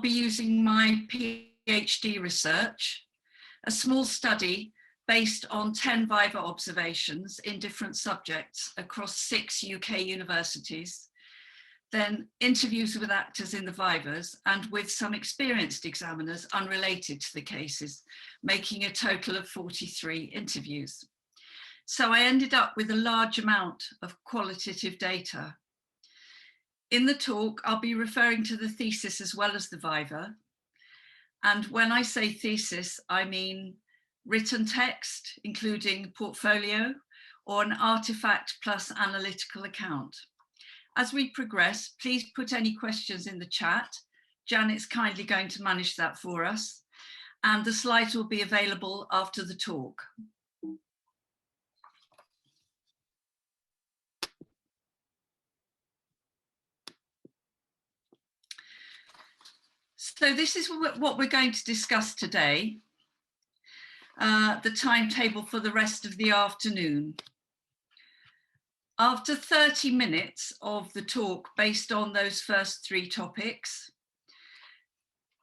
be using my PhD research, a small study based on 10 viva observations in different subjects across 6 UK universities, then interviews with actors in the vivas and with some experienced examiners unrelated to the cases, making a total of 43 interviews. So I ended up with a large amount of qualitative data. In the talk, I'll be referring to the thesis as well as the viva. And when I say thesis, I mean written text, including portfolio, or an artifact plus analytical account. As we progress, please put any questions in the chat. Janet's kindly going to manage that for us. And the slides will be available after the talk. So this is what we're going to discuss today, the timetable for the rest of the afternoon. After 30 minutes of the talk based on those first 3 topics,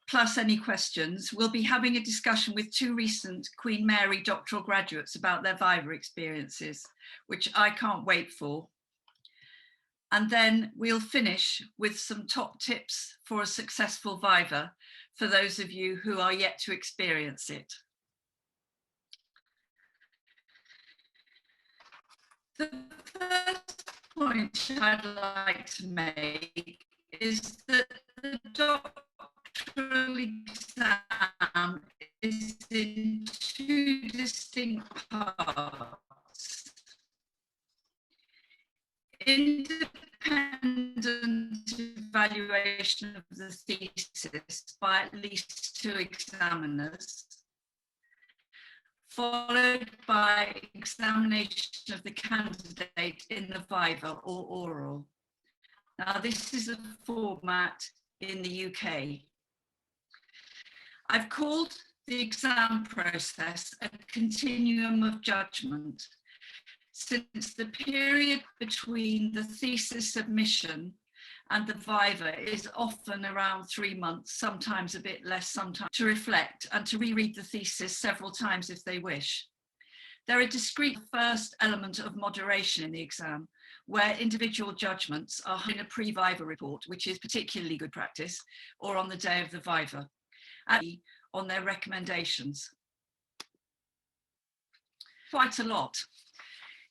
plus any questions, we'll be having a discussion with 2 recent Queen Mary doctoral graduates about their viva experiences, which I can't wait for. And then we'll finish with some top tips for a successful viva for those of you who are yet to experience it. The first point I'd like to make is that the doctoral exam is in 2 distinct parts. Independent evaluation of the thesis by at least 2 examiners, followed by examination of the candidate in the viva or oral. Now, this is a format in the UK. I've called the exam process a continuum of judgment, since the period between the thesis submission and the viva is often around 3 months, sometimes a bit less, sometimes, to reflect and to reread the thesis several times if they wish. There are discrete first element of moderation in the exam, where individual judgments are in a pre-viva report, which is particularly good practice, or on the day of the viva, and on their recommendations. Quite a lot.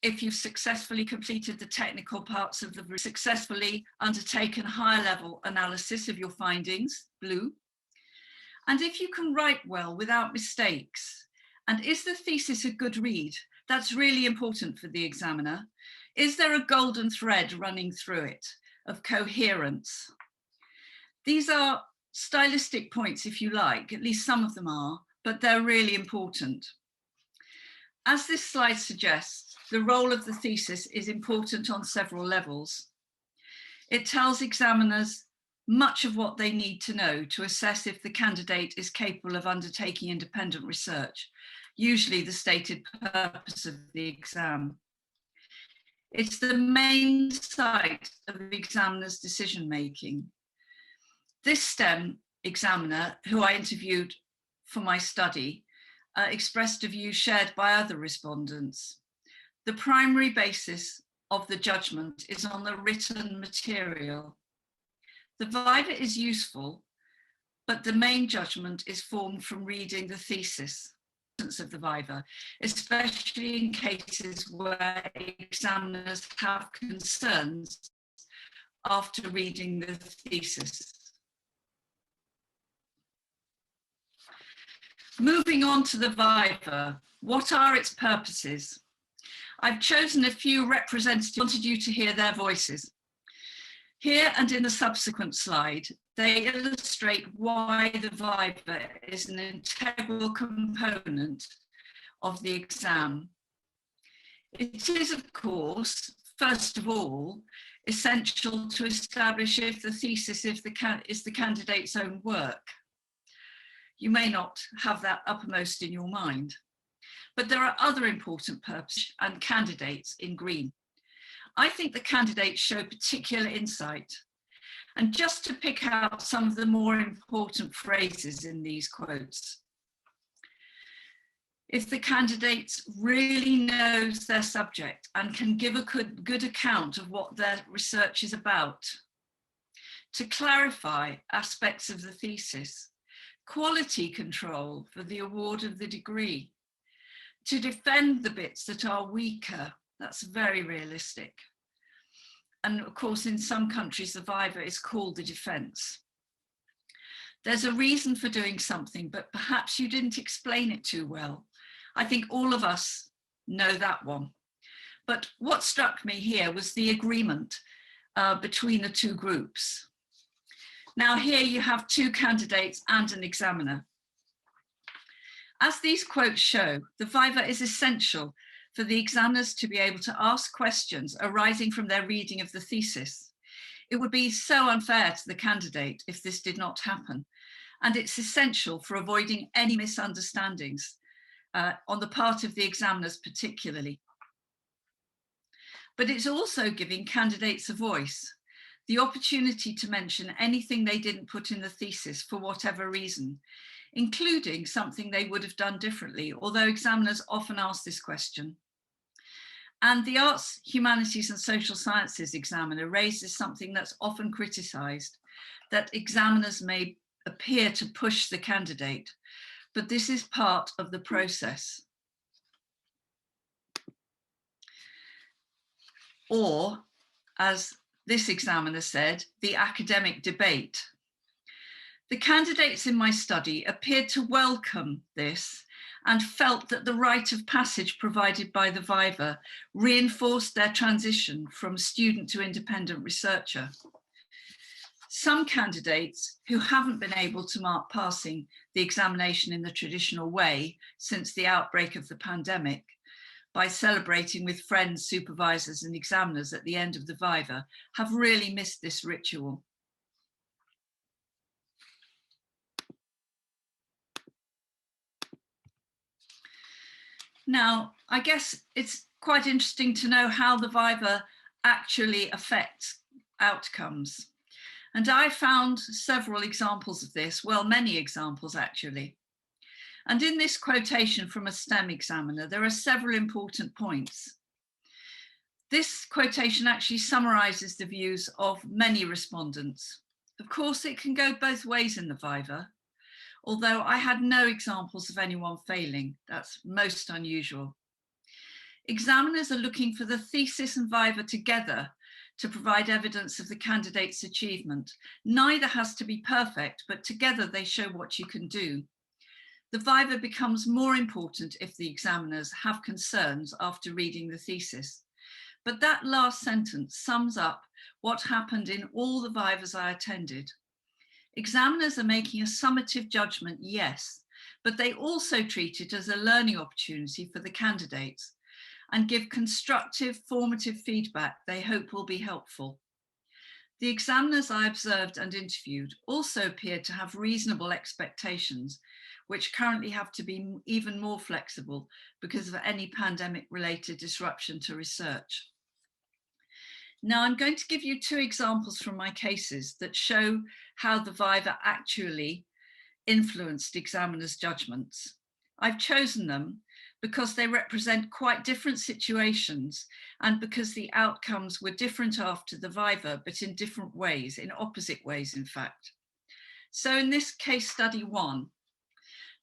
If you've successfully completed the technical parts of the successfully undertaken higher level analysis of your findings, blue. And if you can write well without mistakes, and is the thesis a good read? That's really important for the examiner. Is there a golden thread running through it of coherence? These are stylistic points, if you like, at least some of them are, but they're really important. As this slide suggests, the role of the thesis is important on several levels. It tells examiners much of what they need to know to assess if the candidate is capable of undertaking independent research, usually the stated purpose of the exam. It's the main site of the examiner's decision-making. This STEM examiner, who I interviewed for my study, expressed a view shared by other respondents. The primary basis of the judgment is on the written material. The viva is useful, but the main judgment is formed from reading the thesis of the viva, especially in cases where examiners have concerns after reading the thesis. Moving on to the viva, what are its purposes? I've chosen a few representatives. I wanted you to hear their voices. Here and in the subsequent slide, they illustrate why the viva is an integral component of the exam. It is, of course, first of all, essential to establish if the thesis is the candidate's own work. You may not have that uppermost in your mind, but there are other important purposes and candidates in green. I think the candidates show particular insight And just to pick out some of the more important phrases in these quotes. If the candidate really knows their subject and can give a good account of what their research is about, to clarify aspects of the thesis, quality control for the award of the degree, to defend the bits that are weaker, that's very realistic. And of course, in some countries, the viva is called the defense. There's a reason for doing something, but perhaps you didn't explain it too well. I think all of us know that one. But what struck me here was the agreement between the two groups. Now here you have two candidates and an examiner. As these quotes show, the viva is essential for the examiners to be able to ask questions arising from their reading of the thesis. It would be so unfair to the candidate if this did not happen, and it's essential for avoiding any misunderstandings on the part of the examiners particularly. But it's also giving candidates a voice, the opportunity to mention anything they didn't put in the thesis for whatever reason, including something they would have done differently, although examiners often ask this question. And the Arts, Humanities and Social Sciences examiner raises something that's often criticised, that examiners may appear to push the candidate, but this is part of the process. Or, as this examiner said, the academic debate. The candidates in my study appeared to welcome this and felt that the rite of passage provided by the viva reinforced their transition from student to independent researcher. Some candidates who haven't been able to mark passing the examination in the traditional way since the outbreak of the pandemic, by celebrating with friends, supervisors and examiners at the end of the viva, have really missed this ritual. Now, I guess it's quite interesting to know how the viva actually affects outcomes. And I found several examples of this, well, many examples actually. And in this quotation from a STEM examiner, there are several important points. This quotation actually summarizes the views of many respondents. Of course, it can go both ways in the viva, although I had no examples of anyone failing. That's most unusual. Examiners are looking for the thesis and viva together to provide evidence of the candidate's achievement. Neither has to be perfect, but together they show what you can do. The viva becomes more important if the examiners have concerns after reading the thesis. But that last sentence sums up what happened in all the vivas I attended. Examiners are making a summative judgment, yes, but they also treat it as a learning opportunity for the candidates and give constructive, formative feedback they hope will be helpful. The examiners I observed and interviewed also appeared to have reasonable expectations, which currently have to be even more flexible because of any pandemic-related disruption to research. Now, I'm going to give you two examples from my cases that show how the viva actually influenced examiners' judgments. I've chosen them because they represent quite different situations and because the outcomes were different after the viva, but in different ways, in opposite ways, in fact. So in this case study 1,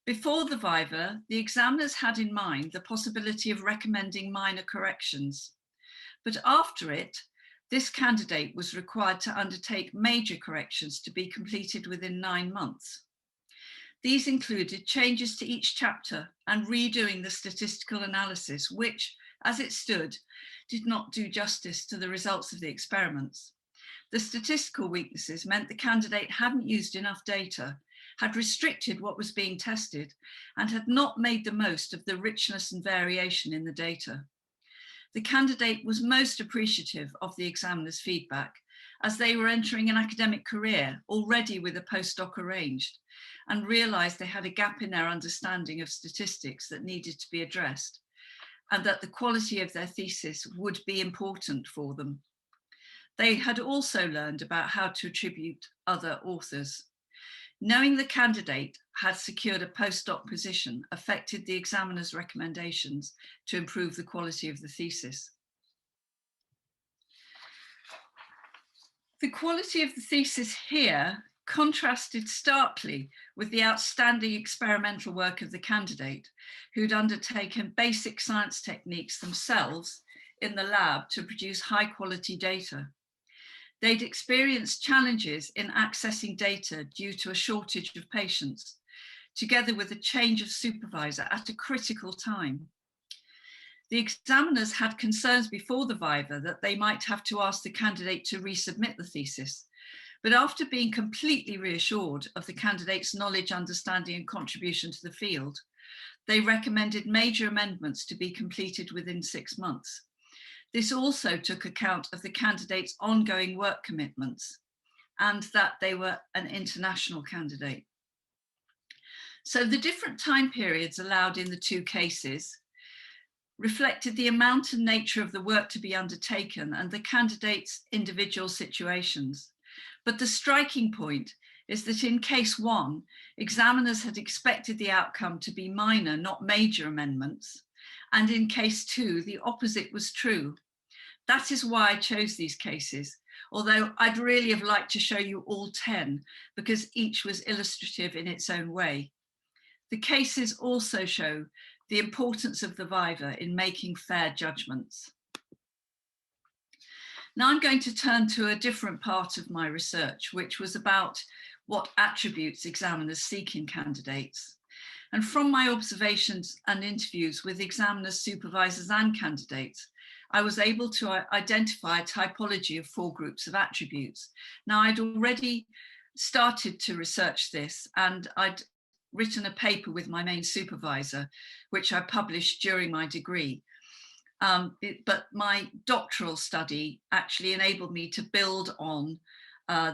before the viva, the examiners had in mind the possibility of recommending minor corrections. But after it, this candidate was required to undertake major corrections to be completed within 9 months. These included changes to each chapter and redoing the statistical analysis, which, as it stood, did not do justice to the results of the experiments. The statistical weaknesses meant the candidate hadn't used enough data, had restricted what was being tested, and had not made the most of the richness and variation in the data. The candidate was most appreciative of the examiner's feedback, as they were entering an academic career already with a postdoc arranged, and realised they had a gap in their understanding of statistics that needed to be addressed, and that the quality of their thesis would be important for them. They had also learned about how to attribute other authors. Knowing the candidate had secured a postdoc position affected the examiner's recommendations to improve the quality of the thesis. The quality of the thesis here contrasted starkly with the outstanding experimental work of the candidate, who'd undertaken basic science techniques themselves in the lab to produce high quality data. They'd experienced challenges in accessing data due to a shortage of patients, together with a change of supervisor at a critical time. The examiners had concerns before the viva that they might have to ask the candidate to resubmit the thesis, but after being completely reassured of the candidate's knowledge, understanding, and contribution to the field, they recommended major amendments to be completed within 6 months. This also took account of the candidate's ongoing work commitments and that they were an international candidate. So the different time periods allowed in the two cases reflected the amount and nature of the work to be undertaken and the candidate's individual situations. But the striking point is that in case one, examiners had expected the outcome to be minor, not major amendments. And in case two, the opposite was true. That is why I chose these cases, although I'd really have liked to show you all 10 because each was illustrative in its own way. The cases also show the importance of the viva in making fair judgments. Now I'm going to turn to a different part of my research, which was about what attributes examiners seek in candidates. And from my observations and interviews with examiners, supervisors, and candidates, I was able to identify a typology of 4 groups of attributes. Now, I'd already started to research this, and I'd written a paper with my main supervisor, which I published during my degree. But my doctoral study actually enabled me to build on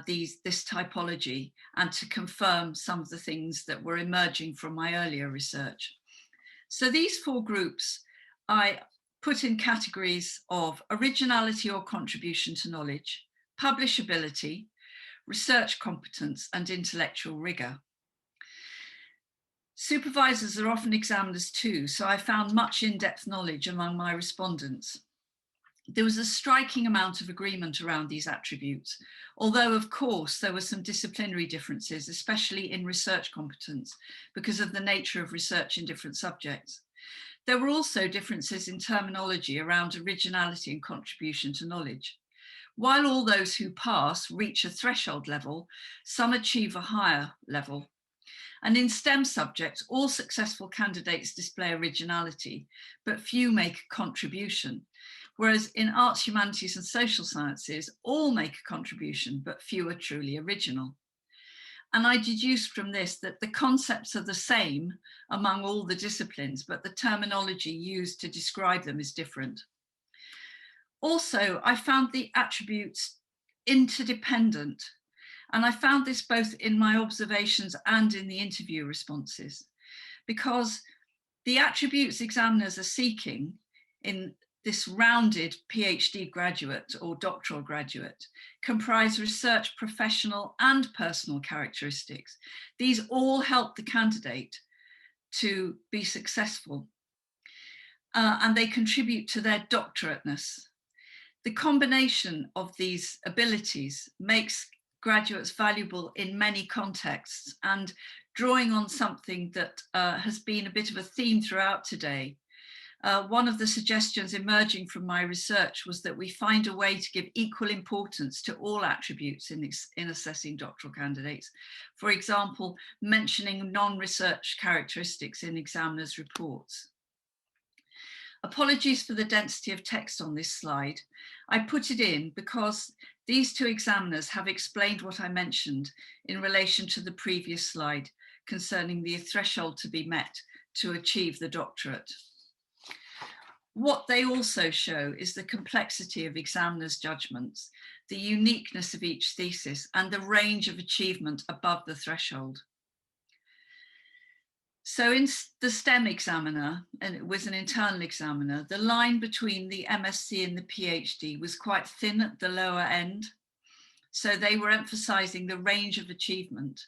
this typology and to confirm some of the things that were emerging from my earlier research. So these 4 groups I put in categories of originality or contribution to knowledge, publishability, research competence, and intellectual rigor. Supervisors are often examiners too, so I found much in-depth knowledge among my respondents. There was a striking amount of agreement around these attributes, although of course there were some disciplinary differences, especially in research competence, because of the nature of research in different subjects. There were also differences in terminology around originality and contribution to knowledge. While all those who pass reach a threshold level, some achieve a higher level. And in STEM subjects, all successful candidates display originality, but few make a contribution. Whereas in arts, humanities, and social sciences, all make a contribution, but few are truly original. And I deduced from this that the concepts are the same among all the disciplines, but the terminology used to describe them is different. Also, I found the attributes interdependent. And I found this both in my observations and in the interview responses, because the attributes examiners are seeking in this rounded PhD graduate or doctoral graduate comprise research, professional, and personal characteristics. These all help the candidate to be successful, and they contribute to their doctorateness. The combination of these abilities makes graduates valuable in many contexts, and drawing on something that has been a bit of a theme throughout today. One of the suggestions emerging from my research was that we find a way to give equal importance to all attributes in assessing doctoral candidates. For example, mentioning non-research characteristics in examiners' reports. Apologies for the density of text on this slide. I put it in because these 2 examiners have explained what I mentioned in relation to the previous slide concerning the threshold to be met to achieve the doctorate. What they also show is the complexity of examiners' judgments, the uniqueness of each thesis, and the range of achievement above the threshold. So in the STEM examiner, and it was an internal examiner, the line between the MSc and the PhD was quite thin at the lower end. So they were emphasizing the range of achievement,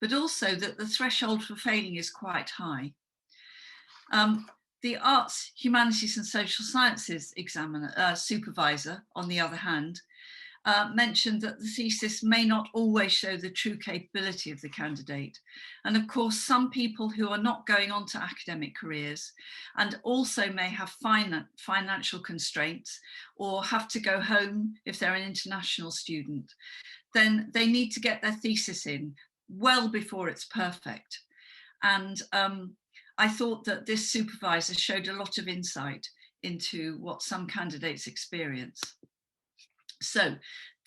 but also that the threshold for failing is quite high. The Arts, Humanities and Social Sciences examiner, supervisor, on the other hand, mentioned that the thesis may not always show the true capability of the candidate. And of course, some people who are not going on to academic careers and also may have financial constraints or have to go home if they're an international student, then they need to get their thesis in well before it's perfect. And I thought that this supervisor showed a lot of insight into what some candidates experience. So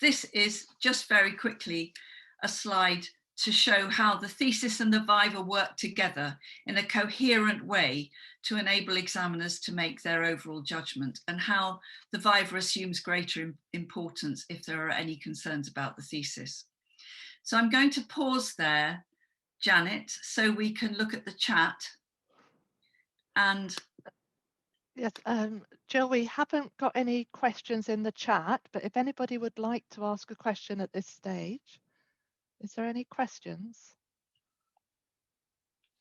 this is just very quickly a slide to show how the thesis and the viva work together in a coherent way to enable examiners to make their overall judgment, and how the viva assumes greater importance if there are any concerns about the thesis. So I'm going to pause there, Janet, so we can look at the chat. And yes, Jill, we haven't got any questions in the chat, but if anybody would like to ask a question at this stage, is there any questions?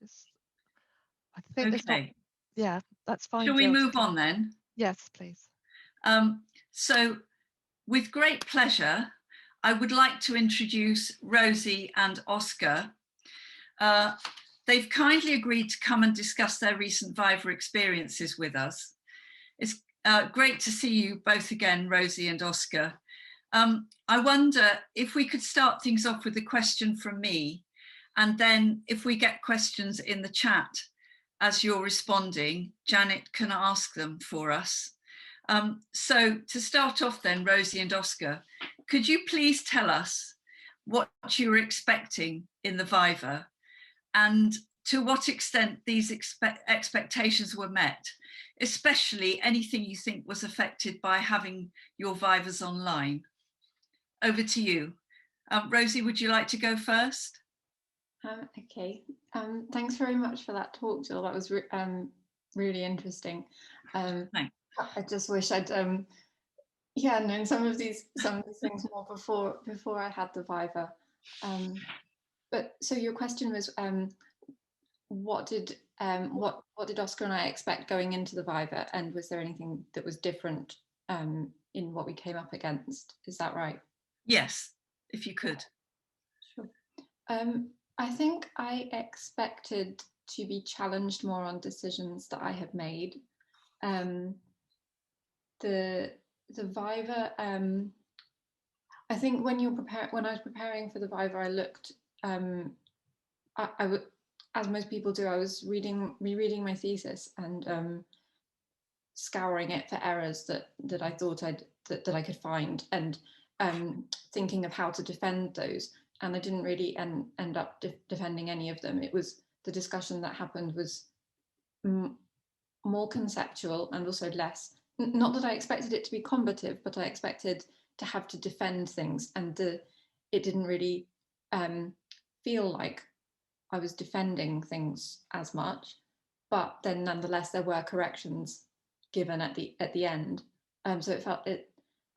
I think there's not. Yeah, that's fine. Shall we move on then? Yes, please. So with great pleasure, I would like to introduce Rosie and Oscar. They've kindly agreed to come and discuss their recent viva experiences with us. It's great to see you both again, Rosie and Oscar. I wonder if we could start things off with a question from me, and then if we get questions in the chat as you're responding, Janet can ask them for us. So to start off then, Rosie and Oscar, could you please tell us what you were expecting in the viva, and to what extent these expectations were met, especially anything you think was affected by having your vivas online? Over to you. Rosie, would you like to go first? Okay, thanks very much for that talk, Jill. That was really interesting. Thanks. I just wish I'd known some of these things more before I had the viva. But so your question was, what did Oscar and I expect going into the viva, and was there anything that was different in what we came up against? Is that right? Yes, if you could. Sure. I think I expected to be challenged more on decisions that I had made. The viva, I think when I was preparing for the viva, I looked, as most people do, I was rereading my thesis and scouring it for errors that I thought that I could find, and thinking of how to defend those. And I didn't really end up defending any of them. It was the discussion that happened was more conceptual and also less, not that I expected it to be combative, but I expected to have to defend things, and it didn't really feel like I was defending things as much. But then nonetheless there were corrections given at the end. So it felt it.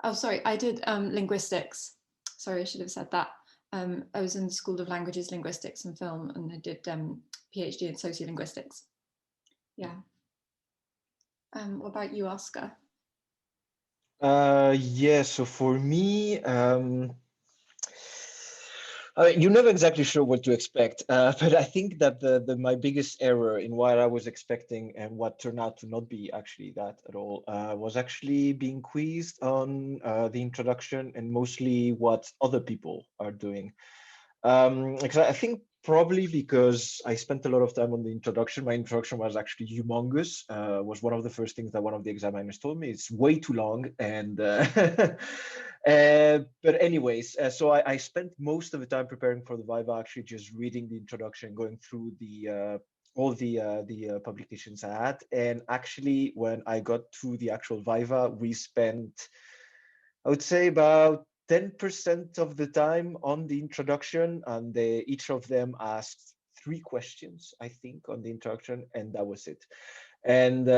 Oh, sorry, I did linguistics. Sorry, I should have said that. I was in the School of Languages, Linguistics and Film, and I did PhD in sociolinguistics. Yeah. What about you, Oscar? Yeah, so for me, you're never exactly sure what to expect, but I think that my biggest error in what I was expecting and what turned out to not be actually that at all was actually being quizzed on the introduction and mostly what other people are doing. Because I think probably because I spent a lot of time on the introduction. My introduction was actually humongous. Was one of the first things that one of the examiners told me. It's way too long, and but anyways, so I spent most of the time preparing for the viva actually just reading the introduction, going through the all the publications I had, and actually when I got to the actual viva, we spent, I would say, about 10% of the time on the introduction, and each of them asked 3 questions, I think, on the introduction, and that was it. And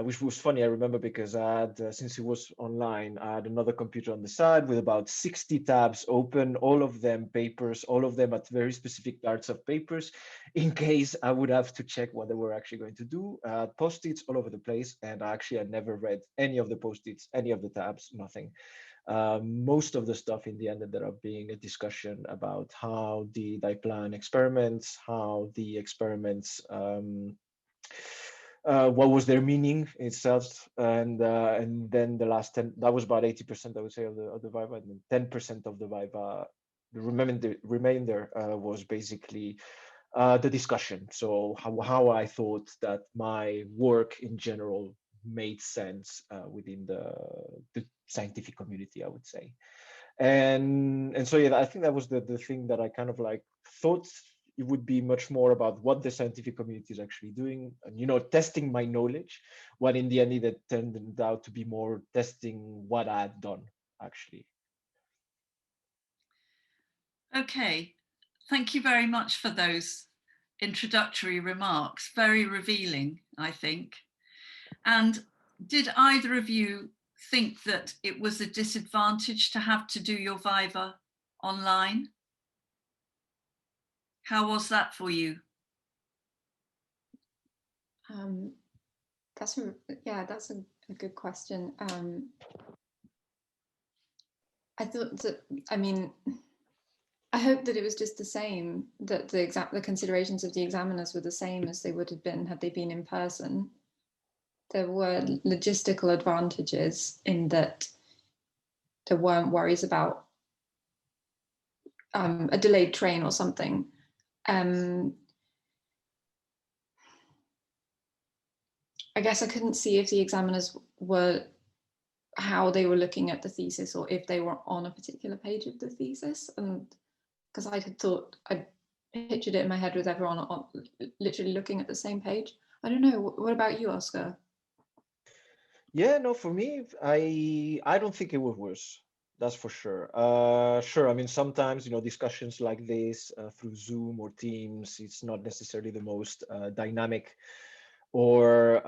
which was funny, I remember, because I had, since it was online, I had another computer on the side with about 60 tabs open, all of them papers, all of them at very specific parts of papers, in case I would have to check what they were actually going to do. Post-its all over the place, and actually I never read any of the post-its, any of the tabs, nothing. Most of the stuff in the end ended up being a discussion about how did I plan experiments, how the experiments, what was their meaning itself, and then the last 10, that was about 80%, I would say, of the viva, and then 10% of the viva, the remainder was basically the discussion. So how I thought that my work in general made sense within the scientific community, I would say. And so yeah, I think that was the thing that I kind of like thought it would be much more about what the scientific community is actually doing, and, you know, testing my knowledge, when in the end it turned out to be more testing what I had done, actually. Okay, thank you very much for those introductory remarks. Very revealing, I think. And did either of you think that it was a disadvantage to have to do your viva online? How was that for you? That's a good question. I thought that, I mean, I hope that it was just the same, that the considerations of the examiners were the same as they would have been had they been in person. There were logistical advantages in that there weren't worries about a delayed train or something. I guess I couldn't see if the examiners were, how they were looking at the thesis, or if they were on a particular page of the thesis. And because I had thought, I pictured it in my head with everyone on literally looking at the same page. I don't know, what about you, Oscar? Yeah, no, for me, I don't think it was worse. That's for sure. Sure, I mean, sometimes, you know, discussions like this through Zoom or Teams, it's not necessarily the most dynamic, or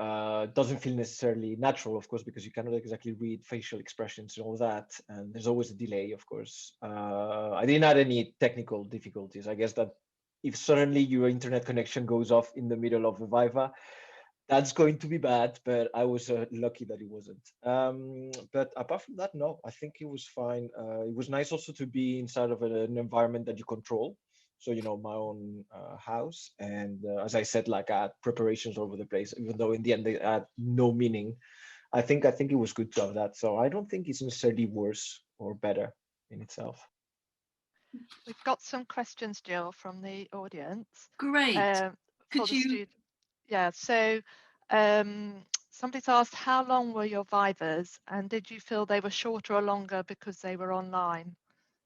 doesn't feel necessarily natural, of course, because you cannot exactly read facial expressions and all that, and there's always a delay, of course. I didn't have any technical difficulties. I guess that if suddenly your internet connection goes off in the middle of a viva, that's going to be bad, but I was lucky that it wasn't. But apart from that, no, I think it was fine. It was nice also to be inside of an environment that you control. So, you know, my own house. And as I said, like I had preparations all over the place, even though in the end they had no meaning. I think it was good to have that. So I don't think it's necessarily worse or better in itself. We've got some questions, Gill, from the audience. Great. For the student. Yeah, so somebody's asked, how long were your vivas, and did you feel they were shorter or longer because they were online?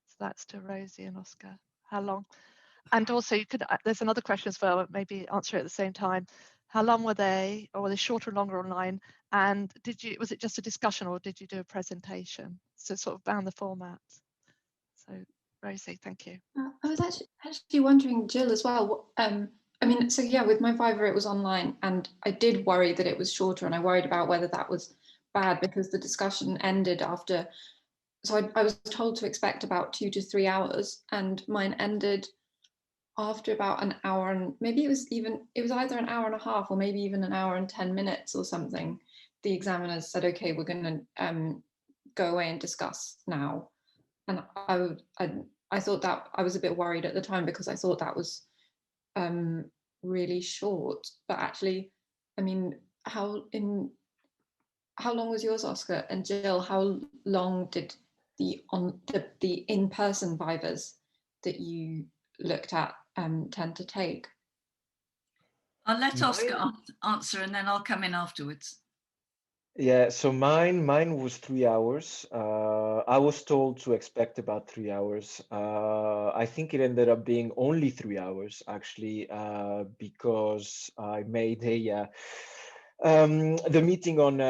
So that's to Rosie and Oscar. How long? And also, you could, there's another question as well, maybe answer it at the same time. How long were they, or were they shorter or longer online? And was it just a discussion, or did you do a presentation? So sort of bound the format. So Rosie, thank you. I was actually wondering, Gill, as well. I mean, so yeah, with my viva, it was online, and I did worry that it was shorter, and I worried about whether that was bad because the discussion ended after. So I was told to expect about 2 to 3 hours, and mine ended after about an hour, and maybe it was either an hour and a half or maybe even an hour and 10 minutes or something. The examiners said, okay, we're going to go away and discuss now. And I thought that, I was a bit worried at the time because I thought that was really short. But actually, I mean, how long was yours, Oscar? And Gill, how long did the in-person vivas that you looked at tend to take? I'll let Oscar answer, and then I'll come in afterwards. Yeah, so mine was 3 hours. I was told to expect about 3 hours. I think it ended up being only 3 hours, actually, because I made the meeting on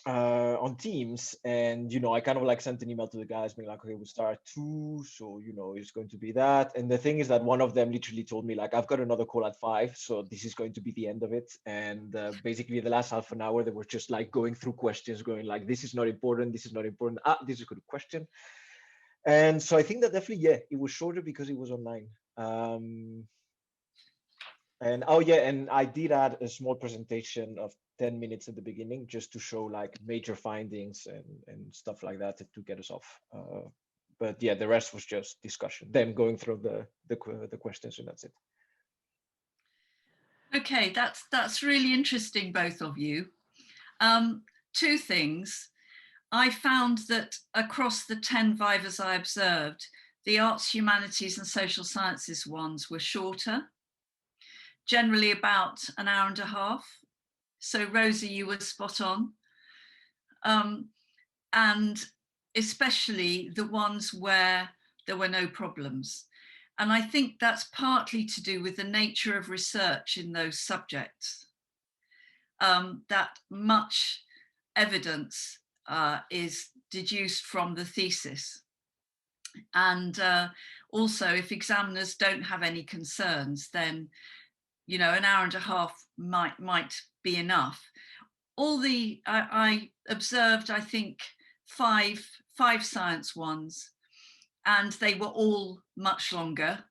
on Teams, and I kind of like sent an email to the guys being like, okay, we'll start at 2, so it's going to be that. And the thing is that one of them literally told me like, I've got another call at 5, so this is going to be the end of it. And basically the last half an hour they were just like going through questions, going like, this is not important, this is not important, this is a good question. And so I think that definitely, yeah, it was shorter because it was online. And oh yeah, and I did add a small presentation of 10 minutes at the beginning just to show like major findings and stuff like that to get us off. But yeah, the rest was just discussion, them going through the questions, and that's it. Okay, that's really interesting, both of you. Two things. I found that across the 10 vivas I observed, the arts, humanities and social sciences ones were shorter, generally about an hour and a half. So Rosie, you were spot on. And especially the ones where there were no problems. And I think that's partly to do with the nature of research in those subjects, that much evidence is deduced from the thesis. And also, if examiners don't have any concerns, then an hour and a half might be enough. I observed, I think, five science ones, and they were all much longer.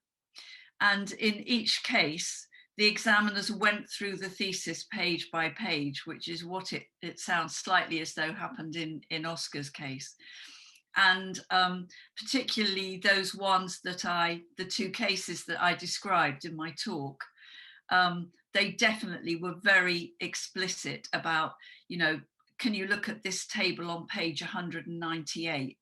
And in each case, the examiners went through the thesis page by page, which is what it sounds slightly as though happened in Oscar's case. And particularly those ones the 2 cases that I described in my talk, they definitely were very explicit about, can you look at this table on page 198?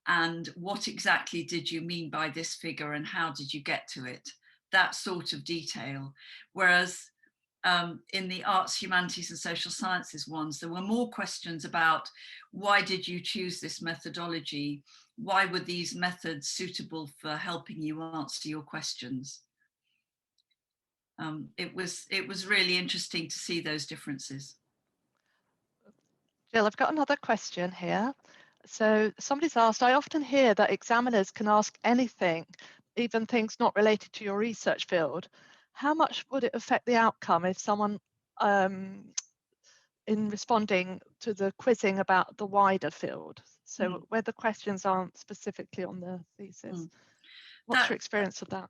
And what exactly did you mean by this figure and how did you get to it? That sort of detail. Whereas in the arts, humanities and social sciences ones, there were more questions about why did you choose this methodology? Why were these methods suitable for helping you answer your questions? It was really interesting to see those differences. Jill, I've got another question here. So somebody's asked, I often hear that examiners can ask anything, even things not related to your research field. How much would it affect the outcome if someone, in responding to the quizzing about the wider field, so where the questions aren't specifically on the thesis? What's your experience of that?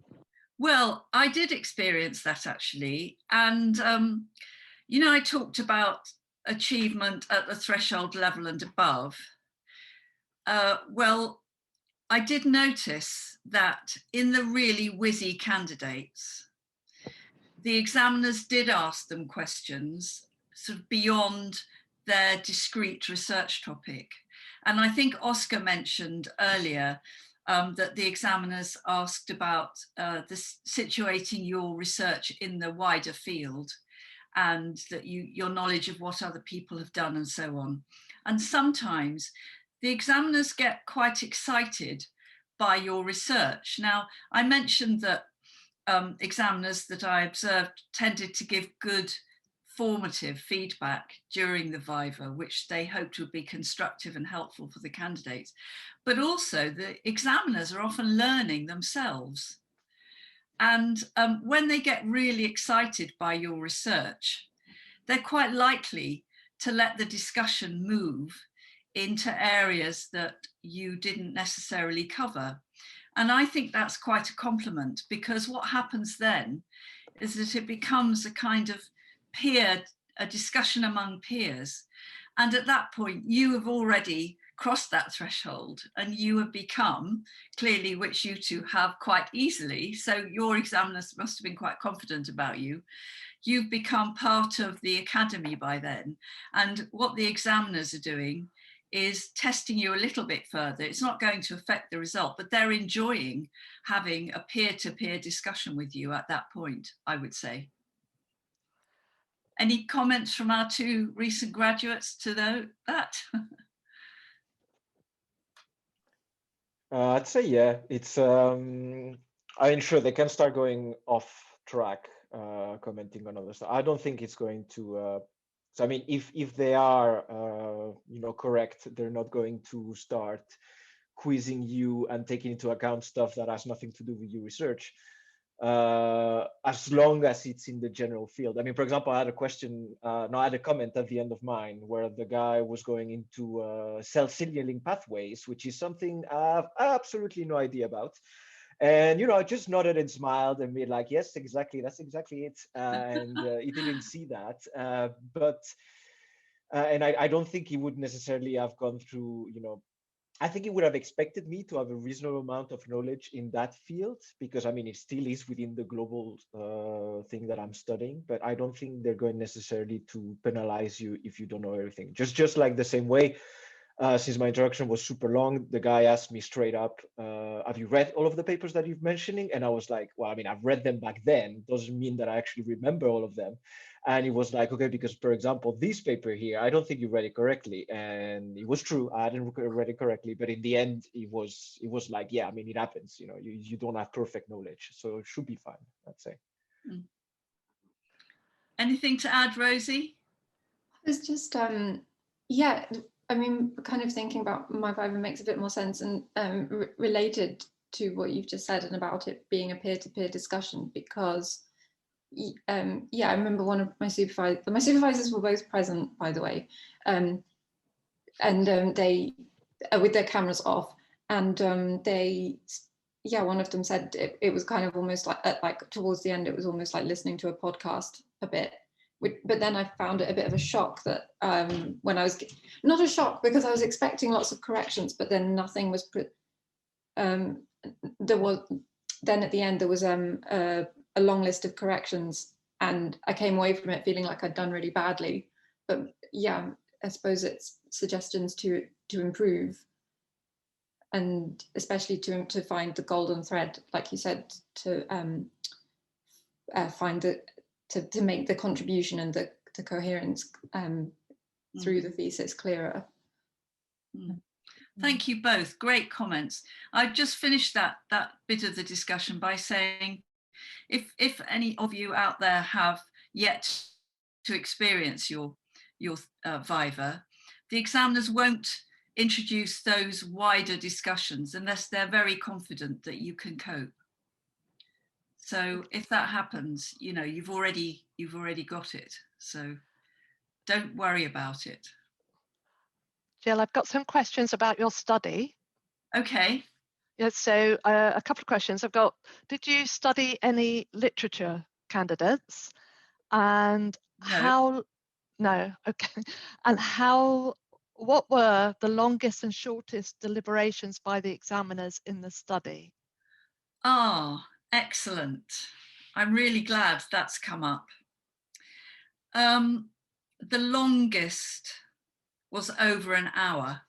Well, I did experience that actually. And, I talked about achievement at the threshold level and above. Well, I did notice that in the really whizzy candidates, the examiners did ask them questions sort of beyond their discrete research topic. And I think Oscar mentioned earlier that the examiners asked about situating your research in the wider field, and that your knowledge of what other people have done and so on. And sometimes the examiners get quite excited by your research. Now, I mentioned that examiners that I observed tended to give good formative feedback during the viva, which they hoped would be constructive and helpful for the candidates. But also the examiners are often learning themselves. And when they get really excited by your research, they're quite likely to let the discussion move into areas that you didn't necessarily cover. And I think that's quite a compliment, because what happens then is that it becomes a kind of a discussion among peers. And at that point, you have already crossed that threshold and you have become, clearly, which you two have quite easily, so your examiners must have been quite confident about you. You've become part of the academy by then. And what the examiners are doing is testing you a little bit further. It's not going to affect the result, but they're enjoying having a peer-to-peer discussion with you at that point, I would say. Any comments from our 2 recent graduates to that? I'd say, yeah, it's, I'm sure they can start going off track, commenting on other stuff. I don't think it's going to So I mean, if they are correct, they're not going to start quizzing you and taking into account stuff that has nothing to do with your research, as long as it's in the general field. I mean, for example, I had a question, I had a comment at the end of mine where the guy was going into cell signaling pathways, which is something I have absolutely no idea about. And, I just nodded and smiled and be like, yes, exactly, that's exactly it. And he didn't see that. And I don't think he would necessarily have gone through, I think he would have expected me to have a reasonable amount of knowledge in that field, because I mean, it still is within the global thing that I'm studying, but I don't think they're going necessarily to penalize you if you don't know everything. Just like the same way, since my introduction was super long, the guy asked me straight up, have you read all of the papers that you're mentioning? And I was like, well, I mean, I've read them back then. Doesn't mean that I actually remember all of them. And he was like, okay, because for example, this paper here, I don't think you read it correctly. And it was true, I didn't read it correctly, but in the end, it was like, yeah, I mean, it happens, you don't have perfect knowledge, so it should be fine, I'd say. Anything to add, Rosie? I was just, yeah, I mean, kind of thinking about my Viva makes a bit more sense, and related to what you've just said and about it being a peer-to-peer discussion, because yeah, I remember one of my supervisors were both present, by the way, and they with their cameras off, and one of them said it was kind of almost like towards the end, it was almost like listening to a podcast a bit. But then I found it a bit of a shock that when I was, not a shock because I was expecting lots of corrections, but then nothing was put. There was, then at the end there was a long list of corrections, and I came away from it feeling like I'd done really badly. But yeah, I suppose it's suggestions to improve, and especially to find the golden thread, like you said, to find the to make the contribution and the coherence through the thesis clearer. Thank you both, great comments. I've just finished that bit of the discussion by saying, if any of you out there have yet to experience your Viva, the examiners won't introduce those wider discussions unless they're very confident that you can cope. So if that happens, you've already got it. So don't worry about it. Gill, I've got some questions about your study. Okay. Yeah, so a couple of questions. I've got, did you study any literature candidates? And no, okay. And what were the longest and shortest deliberations by the examiners in the study? Excellent. I'm really glad that's come up. The longest was over an hour.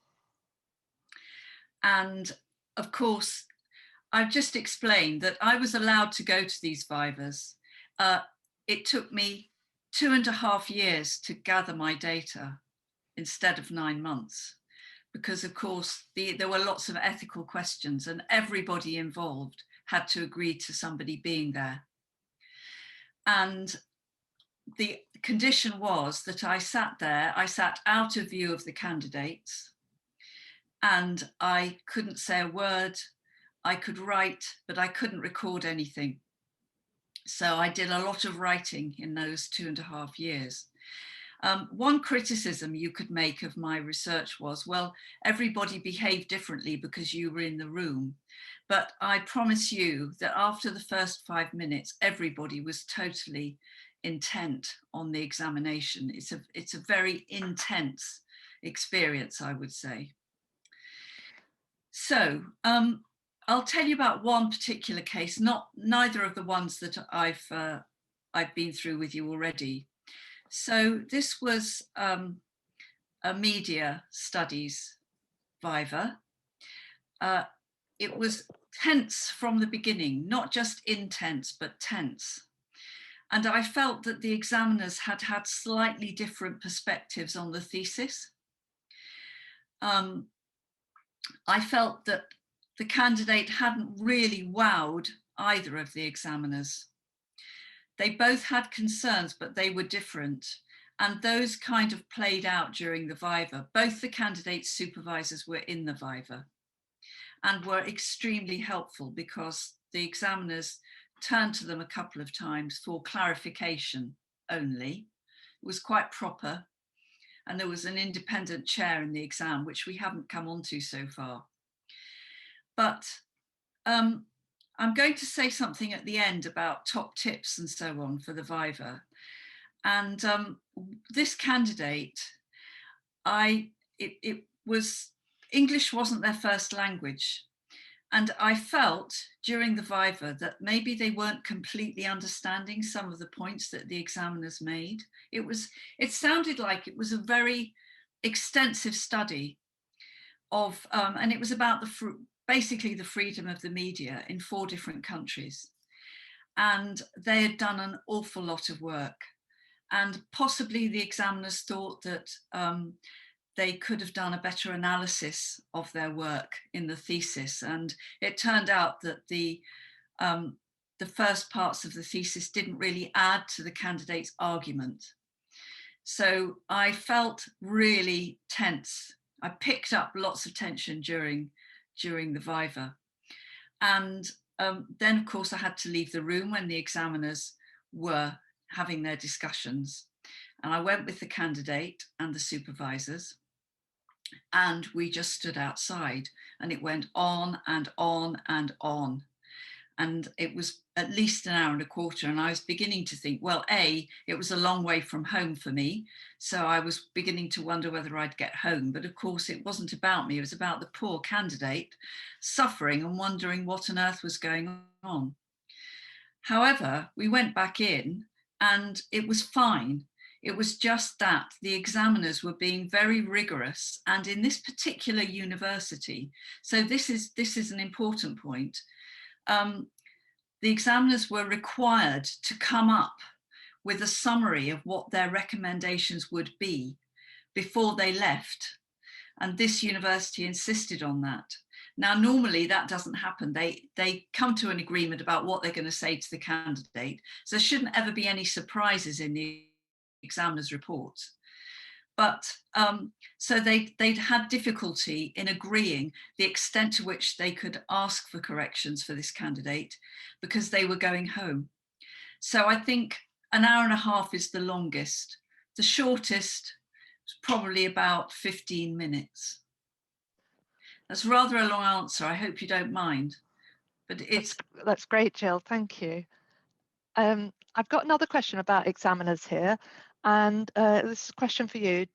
And of course, I've just explained that I was allowed to go to these Vivas. It took me 2.5 years to gather my data instead of 9 months, because of course there were lots of ethical questions and everybody involved had to agree to somebody being there. And the condition was that I sat there, I sat out of view of the candidates, and I couldn't say a word. I could write, but I couldn't record anything. So I did a lot of writing in those 2.5 years. One criticism you could make of my research was, well, everybody behaved differently because you were in the room. But I promise you that after the first 5 minutes, everybody was totally intent on the examination. It's a very intense experience, I would say. So I'll tell you about one particular case, neither of the ones that I've been through with you already. So this was a media studies Viva. It was tense from the beginning, not just intense, but tense. And I felt that the examiners had slightly different perspectives on the thesis. I felt that the candidate hadn't really wowed either of the examiners. They both had concerns, but they were different. And those kind of played out during the viva. Both the candidates' supervisors were in the viva and were extremely helpful because the examiners turned to them a couple of times for clarification only. It was quite proper. And there was an independent chair in the exam, which we haven't come onto so far. But I'm going to say something at the end about top tips and so on for the viva. And this candidate, English wasn't their first language. And I felt during the viva that maybe they weren't completely understanding some of the points that the examiners made. It sounded like it was a very extensive study of, and it was about basically the freedom of the media in 4 different countries. And they had done an awful lot of work. And possibly the examiners thought that they could have done a better analysis of their work in the thesis. And it turned out that the first parts of the thesis didn't really add to the candidate's argument. So I felt really tense. I picked up lots of tension during the viva. And then, of course, I had to leave the room when the examiners were having their discussions. And I went with the candidate and the supervisors, and we just stood outside, and it went on and on and on. And it was at least an hour and a quarter. And I was beginning to think, well, it was a long way from home for me. So I was beginning to wonder whether I'd get home. But of course, it wasn't about me. It was about the poor candidate suffering and wondering what on earth was going on. However, we went back in and it was fine. It was just that the examiners were being very rigorous, and in this particular university, so this is an important point, the examiners were required to come up with a summary of what their recommendations would be before they left. And this university insisted on that. Now, normally that doesn't happen. They come to an agreement about what they're going to say to the candidate. So there shouldn't ever be any surprises in the examiner's report. But so they'd had difficulty in agreeing the extent to which they could ask for corrections for this candidate because they were going home. So I think an hour and a half is the longest. The shortest was probably about 15 minutes. That's rather a long answer. I hope you don't mind. But that's great, Gill. Thank you. I've got another question about examiners here. And this is a question for you.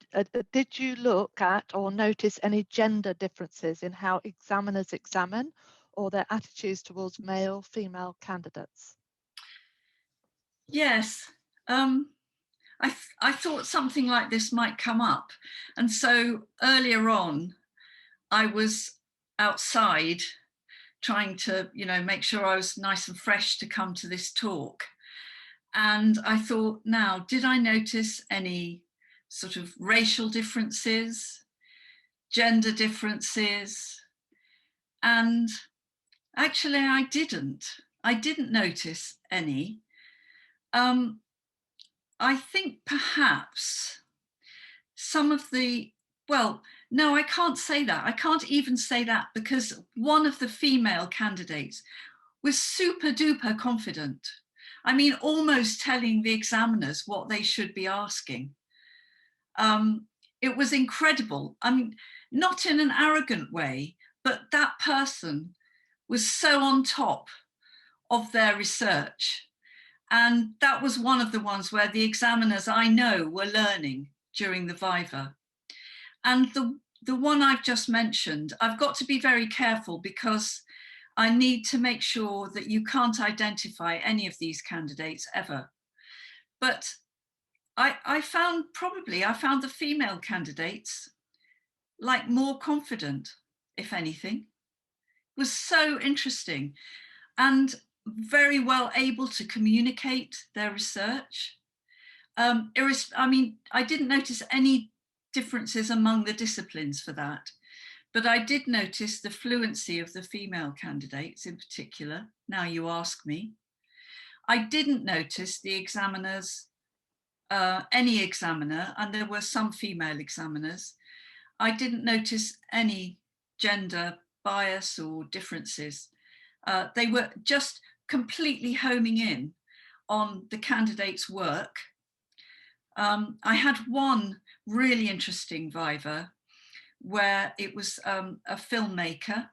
Did you look at or notice any gender differences in how examiners examine or their attitudes towards male, female candidates? Yes. I thought something like this might come up. And so earlier on, I was outside trying to, make sure I was nice and fresh to come to this talk. And I thought, now, did I notice any sort of racial differences, gender differences? And actually, I didn't notice any. I think perhaps some of the, well, no, I can't say that. I can't even say that because one of the female candidates was super duper confident. I mean, almost telling the examiners what they should be asking. It was incredible. I mean, not in an arrogant way, but that person was so on top of their research. And that was one of the ones where the examiners I know were learning during the viva. And the one I've just mentioned, I've got to be very careful because I need to make sure that you can't identify any of these candidates ever. But I found the female candidates like more confident, if anything. It was so interesting and very well able to communicate their research. I mean, I didn't notice any differences among the disciplines for that. But I did notice the fluency of the female candidates in particular, now you ask me. I didn't notice the examiners any examiner, and there were some female examiners, I didn't notice any gender bias or differences. They were just completely homing in on the candidate's work. I had one really interesting viva where it was a filmmaker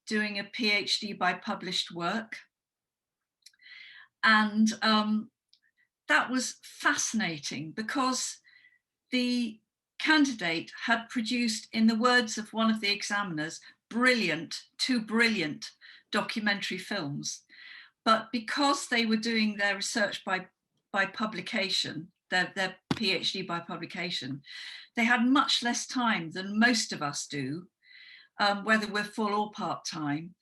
doing a PhD by published work. And that was fascinating because the candidate had produced, in the words of one of the examiners, two brilliant documentary films. But because they were doing their research by publication, their PhD by publication, they had much less time than most of us do, whether we're full or part-time,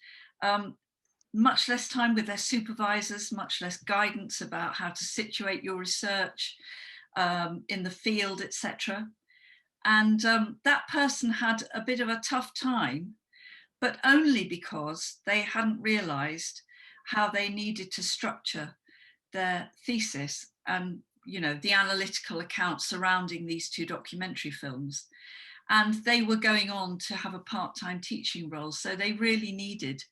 much less time with their supervisors, much less guidance about how to situate your research in the field, etc. And that person had a bit of a tough time, but only because they hadn't realized how they needed to structure their thesis and, you know, the analytical account surrounding these two documentary films. And they were going on to have a part-time teaching role. So they really needed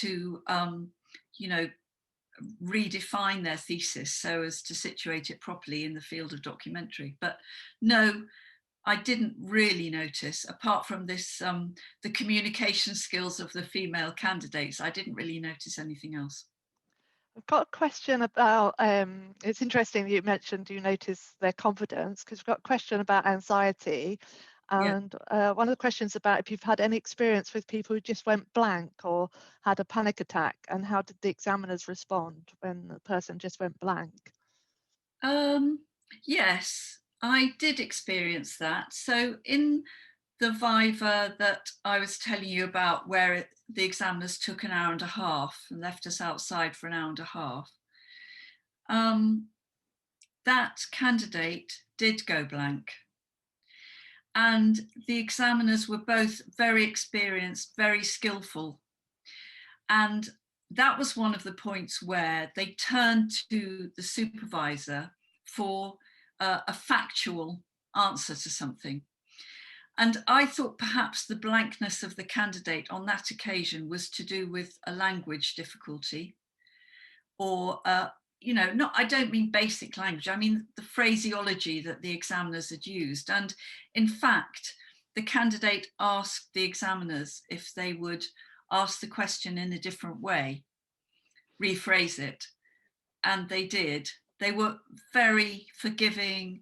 to, you know, redefine their thesis so as to situate it properly in the field of documentary. But no, I didn't really notice, apart from this, the communication skills of the female candidates, I didn't really notice anything else. I've got a question about, it's interesting that you mentioned you notice their confidence, because we've got a question about anxiety. And one of the questions about if you've had any experience with people who just went blank or had a panic attack, and how did the examiners respond when the person just went blank? Yes, I did experience that. So in the viva that I was telling you about, where the examiners took an hour and a half and left us outside for an hour and a half, that candidate did go blank. And the examiners were both very experienced, very skillful. And that was one of the points where they turned to the supervisor for a factual answer to something. And I thought perhaps the blankness of the candidate on that occasion was to do with a language difficulty, or you know, I don't mean basic language, I mean the phraseology that the examiners had used. And in fact, the candidate asked the examiners if they would ask the question in a different way, rephrase it. And they did. They were very forgiving,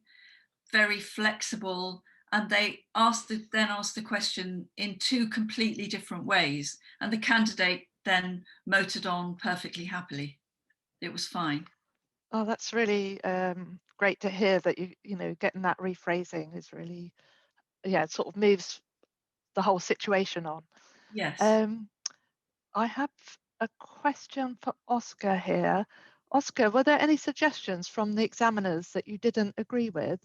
very flexible, and they then asked the question in two completely different ways. And the candidate then motored on perfectly happily. It was fine. Oh, that's really great to hear that you know, getting that rephrasing is really, yeah, it sort of moves the whole situation on. Yes. I have a question for Oscar here. Oscar, were there any suggestions from the examiners that you didn't agree with?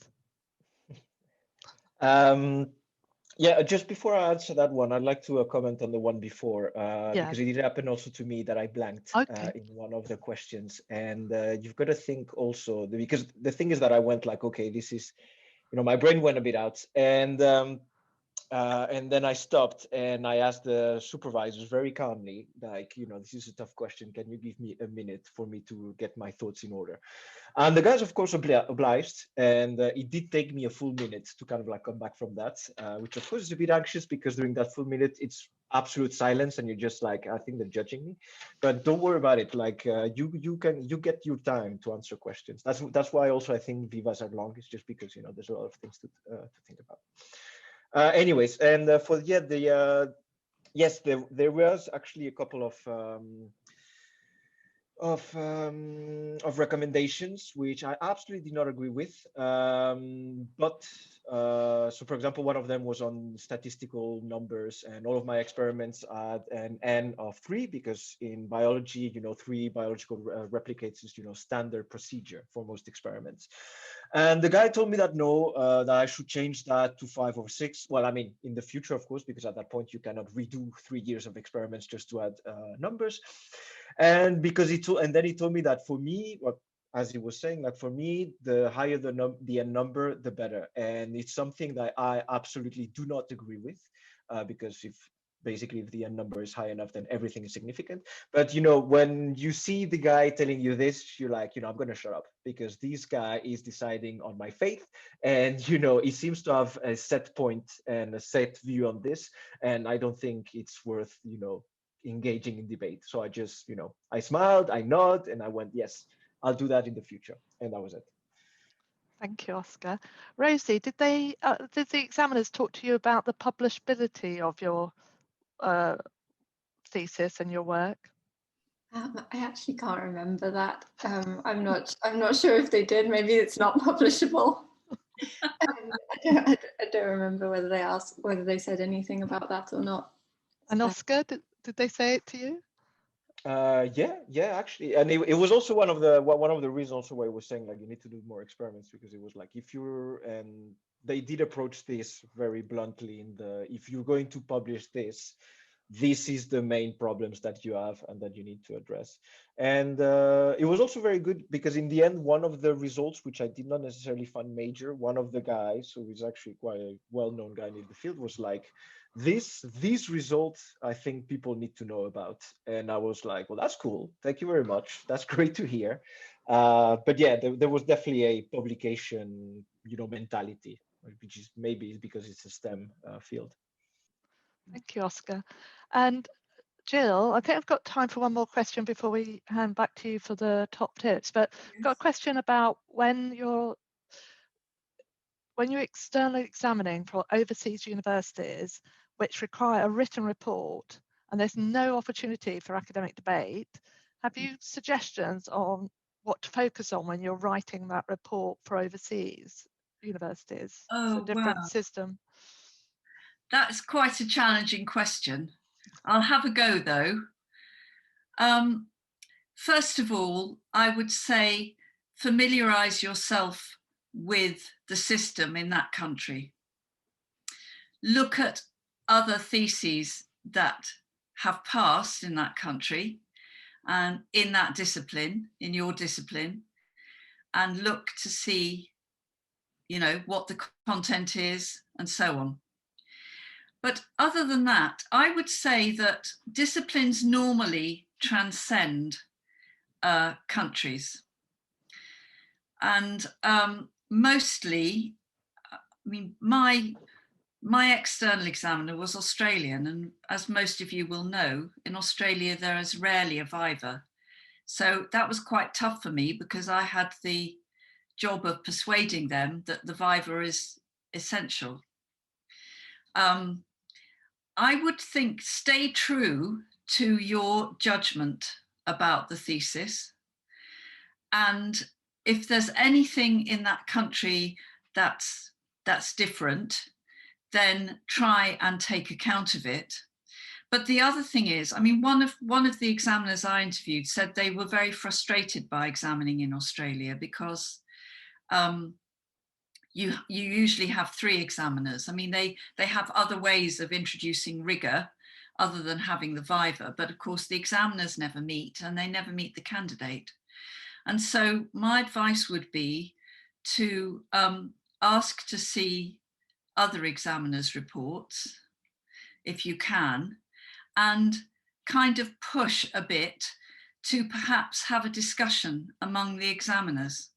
Yeah, just before I answer that one, I'd like to comment on the one before, because it did happen also to me that I blanked in one of the questions. And you've got to think also, because the thing is that I went like, okay, this is, you know, my brain went a bit out. And then I stopped and I asked the supervisors very calmly, like, you know, this is a tough question. Can you give me a minute for me to get my thoughts in order? And the guys, of course, obliged. And it did take me a full minute to kind of like come back from that, which of course is a bit anxious because during that full minute, it's absolute silence and you're just like, I think they're judging me. But don't worry about it. Like you get your time to answer questions. That's why also I think vivas are long. It's just because, you know, there's a lot of things to think about. Anyways, and for yes, there was actually a couple of recommendations which I absolutely did not agree with. But so, for example, one of them was on statistical numbers, and all of my experiments had an N of 3 because in biology, you know, 3 biological replicates is, you know, standard procedure for most experiments. And the guy told me that no, that I should change that to 5 or 6. Well, I mean, in the future, of course, because at that point you cannot redo 3 years of experiments just to add numbers. And because then he told me that for me, well, as he was saying, like for me, the higher the n number, the better. And it's something that I absolutely do not agree with, because if the n number is high enough, then everything is significant. But when you see the guy telling you this, you're like, I'm gonna shut up, because this guy is deciding on my faith, and he seems to have a set point and a set view on this, and I don't think it's worth engaging in debate. So I just I smiled, I nod, and I went, yes, I'll do that in the future. And that was it. Thank you, Oscar. Rosie, did the examiners talk to you about the publishability of your thesis and your work? I actually can't remember that. I'm not sure if they did. Maybe it's not publishable. I don't remember whether they said anything about that or not. And Oscar, did they say it to you? Yeah, actually, and it was also one of the reasons also why I was saying, like, you need to do more experiments, because it was like, and they did approach this very bluntly if you're going to publish this is the main problems that you have and that you need to address. And it was also very good, because in the end, one of the results, which I did not necessarily find major, one of the guys, who is actually quite a well-known guy in the field, was like, these results, I think people need to know about. And I was like, well, that's cool. Thank you very much. That's great to hear. But yeah, there was definitely a publication, mentality, which is maybe because it's a STEM field. Thank you, Oscar. And Gill, I think I've got time for one more question before we hand back to you for the top tips. But I've got a question about when you're externally examining for overseas universities, which require a written report, and there's no opportunity for academic debate. Have you suggestions on what to focus on when you're writing that report for overseas universities? It's a different system. That's quite a challenging question. I'll have a go though. First of all, I would say familiarize yourself with the system in that country. Look at other theses that have passed in that country and in that discipline, in your discipline, and look to see, what the content is and so on. But other than that, I would say that disciplines normally transcend countries. And mostly, my external examiner was Australian, and as most of you will know, in Australia there is rarely a viva. So that was quite tough for me, because I had the job of persuading them that the viva is essential. I would think stay true to your judgment about the thesis. And if there's anything in that country that's different, then try and take account of it. But the other thing is, one of the examiners I interviewed said they were very frustrated by examining in Australia, because you usually have 3 examiners. They have other ways of introducing rigor other than having the viva, but of course the examiners never meet, and they never meet the candidate. And so my advice would be to ask to see other examiners' reports, if you can, and kind of push a bit to perhaps have a discussion among the examiners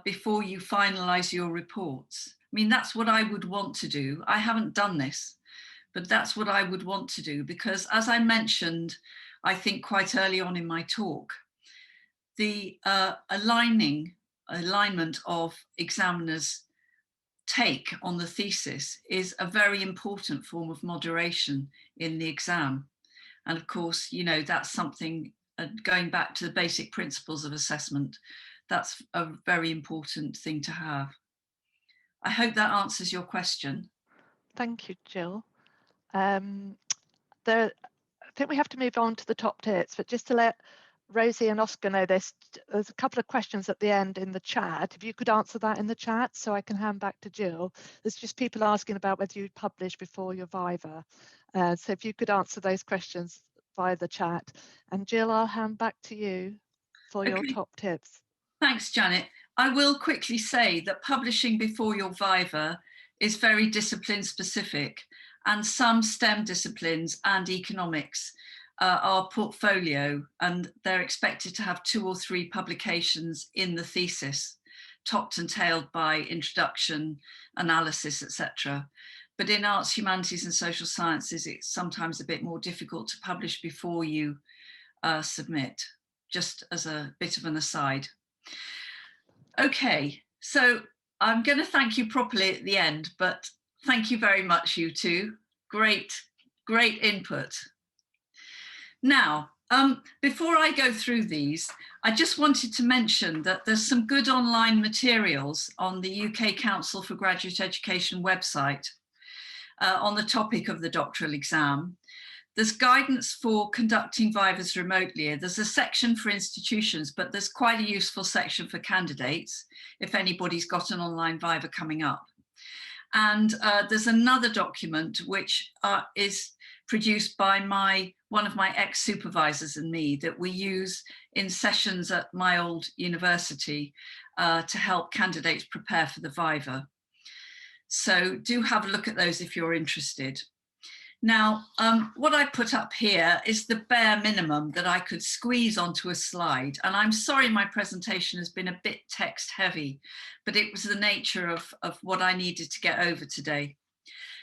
before you finalize your reports. That's what I would want to do. I haven't done this, but that's what I would want to do, because as I mentioned, I think quite early on in my talk, the alignment of examiners' take on the thesis is a very important form of moderation in the exam. And of course, that's something, going back to the basic principles of assessment, that's a very important thing to have. I hope that answers your question. Thank you, Gill. I think we have to move on to the top tips, but just to let Rosie and Oscar know, there's a couple of questions at the end in the chat. If you could answer that in the chat so I can hand back to Gill. There's just people asking about whether you'd publish before your viva. So if you could answer those questions via the chat. And Gill, I'll hand back to you. for your top tips. Thanks, Janet. I will quickly say that publishing before your viva is very discipline specific, and some STEM disciplines and economics are portfolio, and they're expected to have 2 or 3 publications in the thesis, topped and tailed by introduction, analysis, etc. But in arts, humanities and social sciences, it's sometimes a bit more difficult to publish before you submit, just as a bit of an aside. Okay, so I'm going to thank you properly at the end, but thank you very much, you two. Great input. Now, before I go through these, I just wanted to mention that there's some good online materials on the UK Council for Graduate Education website on the topic of the doctoral exam. There's guidance for conducting vivas remotely. There's a section for institutions, but there's quite a useful section for candidates if anybody's got an online viva coming up. And there's another document which is produced by one of my ex-supervisors and me that we use in sessions at my old university to help candidates prepare for the viva. So do have a look at those if you're interested. Now, what I put up here is the bare minimum that I could squeeze onto a slide. And I'm sorry my presentation has been a bit text heavy, but it was the nature of what I needed to get over today.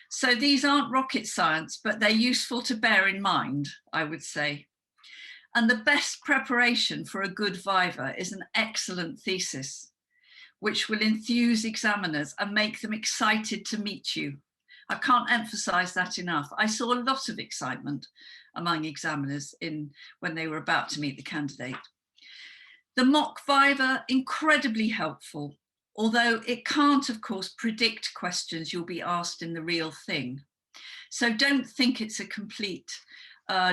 So these aren't rocket science, but they're useful to bear in mind, I would say. And the best preparation for a good viva is an excellent thesis, which will enthuse examiners and make them excited to meet you. I can't emphasize that enough. I saw a lot of excitement among examiners when they were about to meet the candidate. The mock viva, incredibly helpful, although it can't, of course, predict questions you'll be asked in the real thing. So don't think it's a complete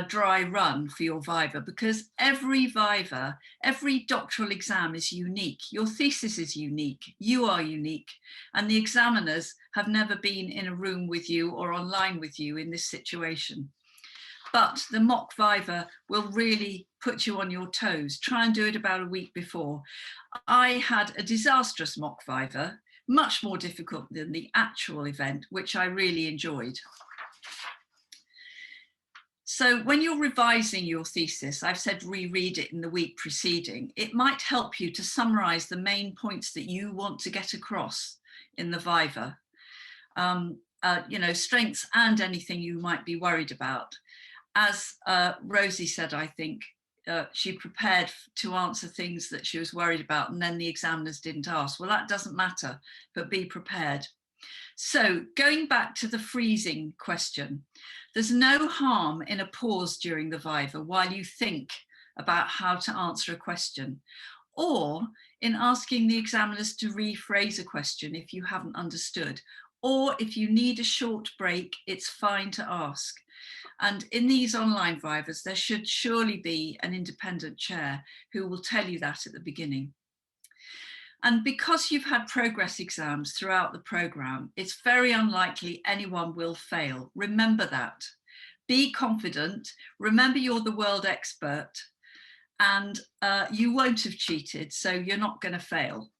dry run for your viva, because every viva, every doctoral exam is unique. Your thesis is unique, you are unique, and the examiners have never been in a room with you or online with you in this situation. But the mock viva will really put you on your toes. Try and do it about a week before. I had a disastrous mock viva, much more difficult than the actual event, which I really enjoyed. So when you're revising your thesis, I've said reread it in the week preceding, it might help you to summarize the main points that you want to get across in the viva. You know, strengths and anything you might be worried about. As Rosie said, I think she prepared to answer things that she was worried about and then the examiners didn't ask. Well, that doesn't matter, but be prepared. So going back to the freezing question, there's no harm in a pause during the viva while you think about how to answer a question, or in asking the examiners to rephrase a question if you haven't understood, or if you need a short break, it's fine to ask. And in these online vivas, there should surely be an independent chair who will tell you that at the beginning. And because you've had progress exams throughout the programme, it's very unlikely anyone will fail. Remember that. Be confident. Remember you're the world expert and you won't have cheated, so you're not going to fail.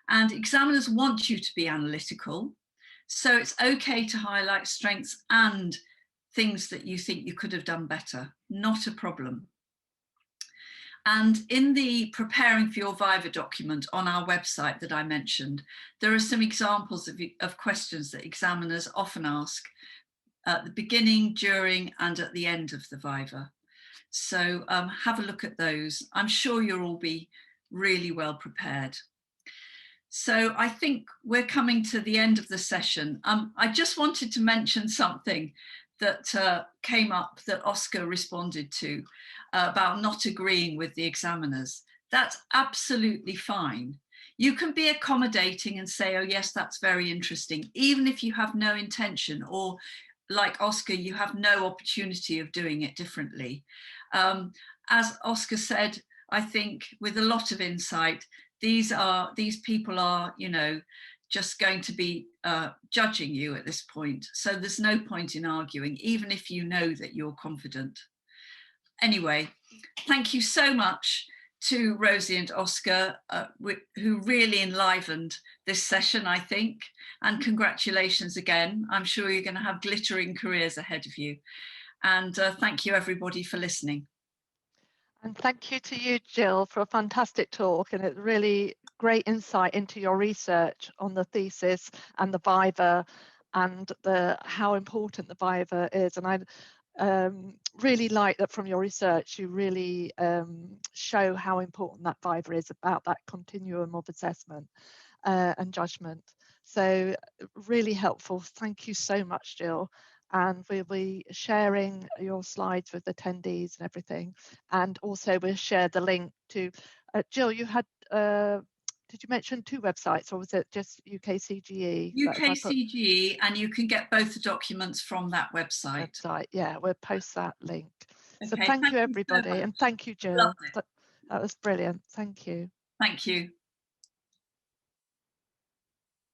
And examiners want you to be analytical. So it's okay to highlight strengths and things that you think you could have done better. Not a problem. And in the preparing for your viva document on our website that I mentioned, there are some examples of questions that examiners often ask at the beginning, during, and at the end of the viva. So have a look at those. I'm sure you'll all be really well prepared. So I think we're coming to the end of the session. I just wanted to mention something that came up that Oscar responded to about not agreeing with the examiners. That's absolutely fine. You can be accommodating and say, oh yes, that's very interesting, even if you have no intention, or like Oscar, you have no opportunity of doing it differently. As Oscar said, I think with a lot of insight, these people are, you know, just going to be judging you at this point. So there's no point in arguing, even if you know that you're confident. Anyway, thank you so much. to Rosie and Oscar, who really enlivened this session, I think. And congratulations again. I'm sure you're going to have glittering careers ahead of you. And thank you, everybody, for listening. And thank you to you, Gill, for a fantastic talk, and it's really great insight into your research on the thesis and the viva and how important the viva is. And I really like that from your research, you really show how important that viva is about that continuum of assessment and judgment. So really helpful. Thank you so much, Gill. And we'll be sharing your slides with attendees and everything. And also we'll share the link to, Gill, you had, did you mention 2 websites, or was it just UKCGE? UKCGE, and you can get both the documents from that website. Yeah, we'll post that link. Okay, so thank you, everybody. So and thank you, Gill. That was brilliant. Thank you. Thank you.